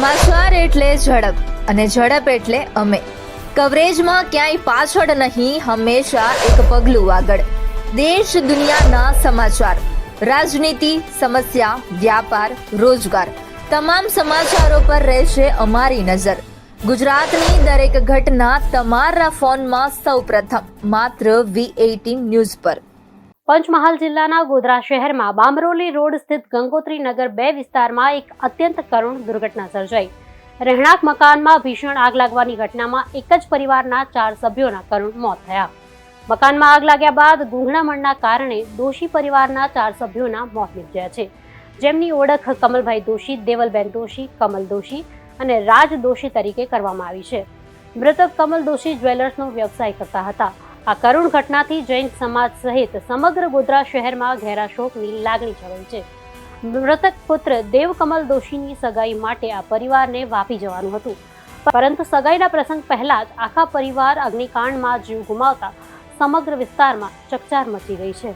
સમાચાર એટલે ઝડપ અને ઝડપ એટલે અમે. કવરેજમાં ક્યાંય પાછળ નહીં, હંમેશા એક પગલું આગળ. દેશ દુનિયાના સમાચાર, રાજનીતિ, સમસ્યા, વ્યાપાર, રોજગાર, તમામ સમાચારો પર રહેશે અમારી નજર. ગુજરાતની દરેક ઘટના તમારા ફોનમાં સૌપ્રથમ માત્ર V18 ન્યૂઝ પર. પંચમહાલ જિલ્લાના ગોધરા શહેરમાં બામરોલી રોડ સ્થિત ગંગોત્રી નગર 2 વિસ્તારમાં એક અત્યંત કરુણ દુર્ઘટના સર્જાઈ. રહેણાંક મકાનમાં ભીષણ આગ લાગવાની ઘટનામાં એક જ પરિવારના 4 સભ્યોના કરુણ મોત થયા. મકાનમાં આગ લાગ્યા બાદ ગૂંગળામણના કારણે દોષી પરિવારના 4 સભ્યોના મોત નીપજ્યા છે, જેમની ઓળખ કમલભાઈ દોશી, દેવલબેન દોશી, કમલ દોશી અને રાજ દોશી તરીકે કરવામાં આવી છે. મૃતક કમલ દોશી જ્વેલર્સનો વ્યવસાય કરતા હતા. આ કરુણ ઘટનાથી જૈન સમાજ સહિત સમગ્ર ગોધરા શહેરમાં ઘેરા શોકની લાગણી છવાઈ છે. મૃતક પુત્ર દેવકમલ દોશીની સગાઈ માટે આ પરિવારને વાપી જવાનું હતું, પરંતુ સગાઈના પ્રસંગ પહેલા જ આખા પરિવાર અગ્નિકાંડમાં જીવ ગુમાવતા સમગ્ર વિસ્તારમાં ચકચાર મચી ગઈ છે.